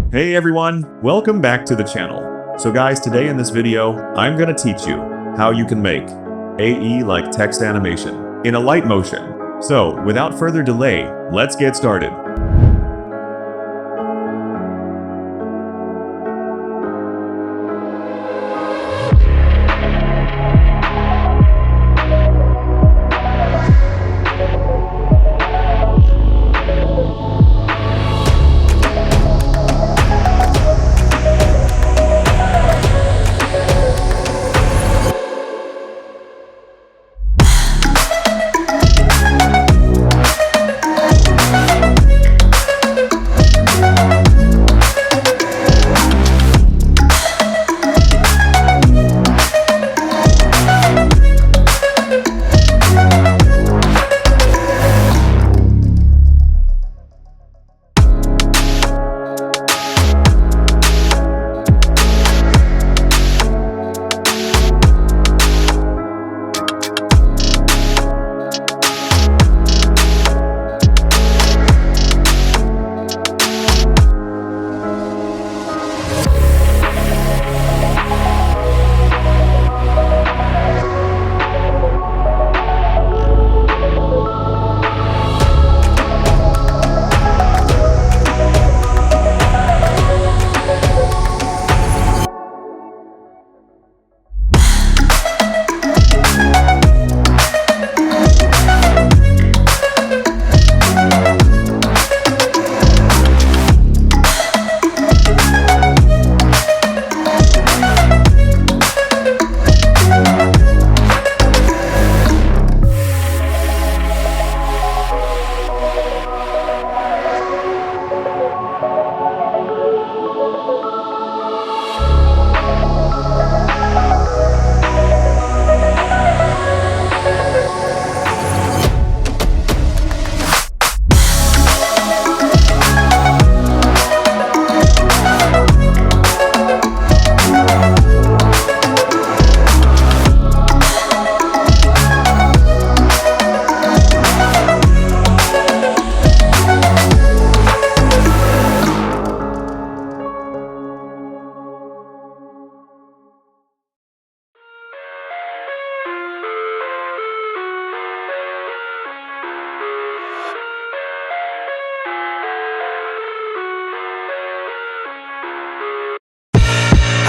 Hey everyone, welcome back to the channel. So guys, today in this video, I'm gonna teach you how you can make AE like text animation in Alight motion. So without further delay, let's get started.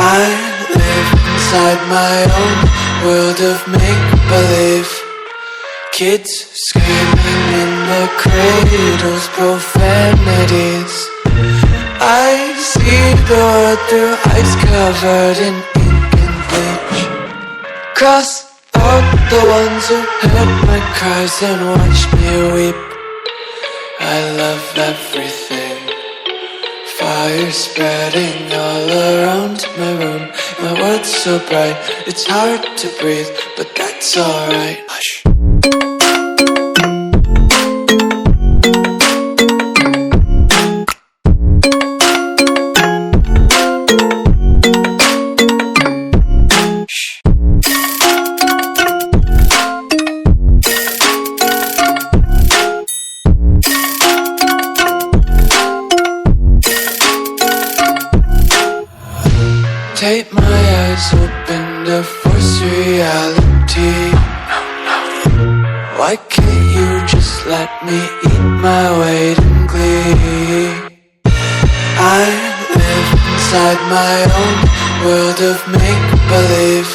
I live inside my own world of make-believe. Kids screaming in the cradles, profanities. I see the world through eyes covered in ink and bleach. Cross out the ones who heard my cries and watched me weep. I love everything. Fire spreading all around my room. My world's so bright, it's hard to breathe, but that's alright. Hush. Tape my eyes open to force reality. Why can't you just let me eat my weight in glee? I live inside my own world of make-believe.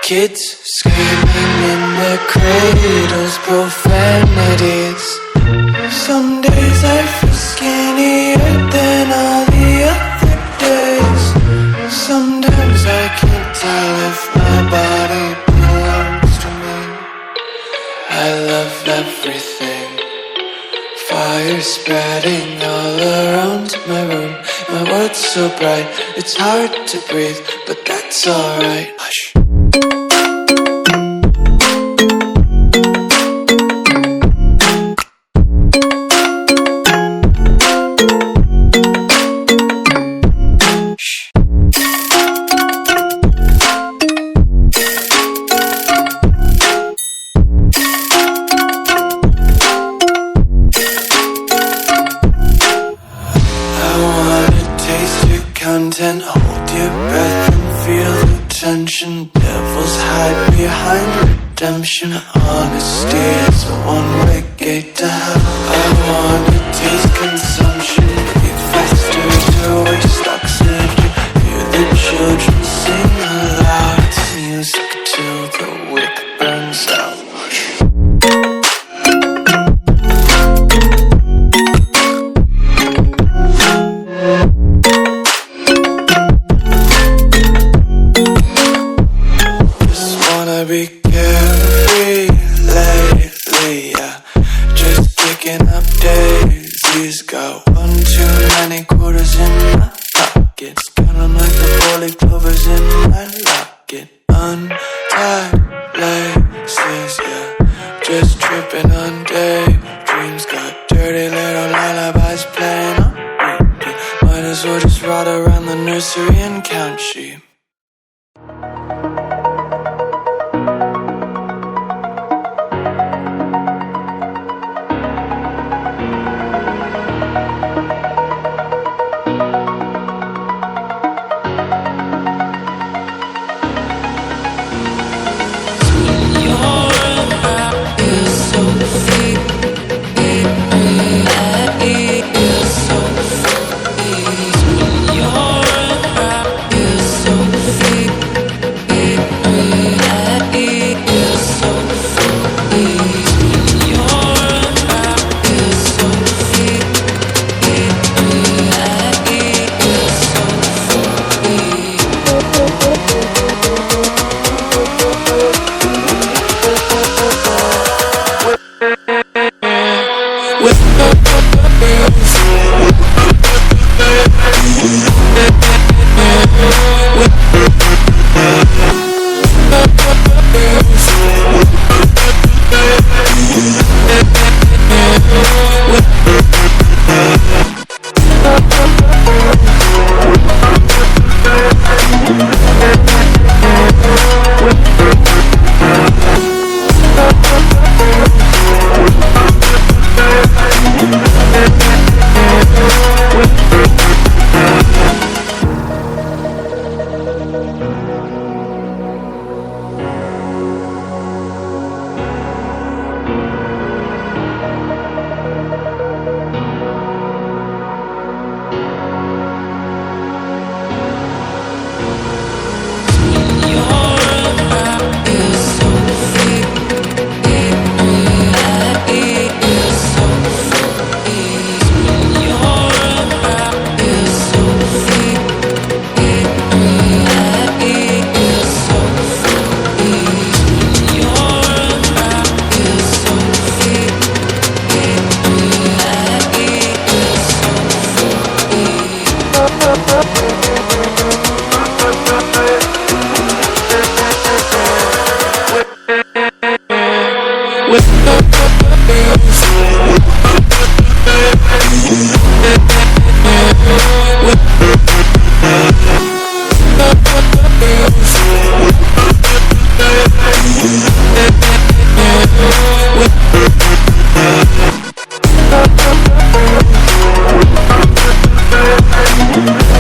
Kids screaming in their cradles, profanities. Some days I feel skinnier than all the other days. Sometimes I can't tell if my body belongs to me. I love everything. Fire spreading all around my room. My world's so bright, it's hard to breathe, but that's alright. Hush. content. Hold your breath and feel the tension. Devils hide behind redemption. Honesty is a one-way gate to hell. I wanna taste consumption. Breathe faster to waste oxygen. Hear the children sing aloud. It's music till the wick burns out. Be carefree lately, yeah. Just kicking up daisies. Got one too many quarters in my pockets. Count 'em like the four-leaf clovers in my locket. Untied laces, yeah. Just tripping on daydreams. Got dirty little lullabies playing on repeat. Might as well just ride around the nursery and count sheep. We'll be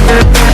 right back.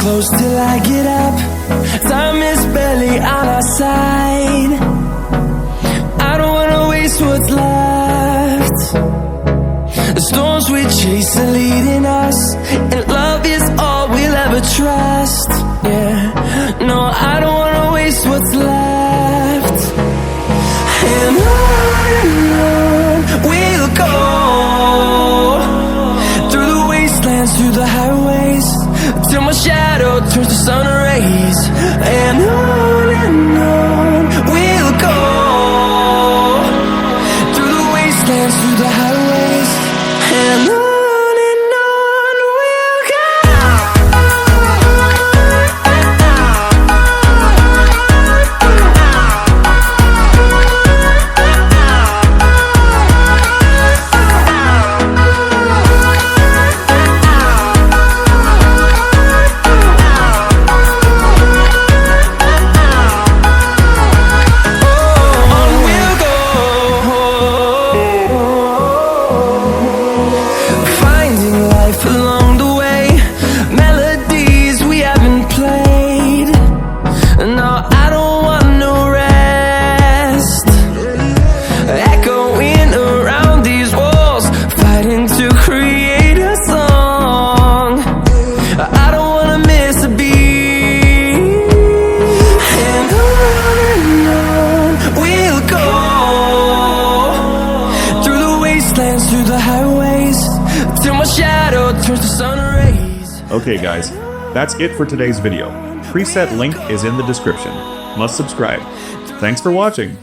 close till I get up. Time is barely on our side. I don't wanna waste what's left. The storms we chase are leading us, and love is all we'll ever trust. Yeah, no, I don't wanna waste what's left. And on we'll go, through the wastelands, through the highways, till my shadow turns to sun rays. And on we'll go, through the wastelands, through the highways, and on we'll go. Through the highways, till my shadow turns to sun rays. Okay guys, that's it for today's video. Preset link is in the description. Must subscribe. Thanks for watching.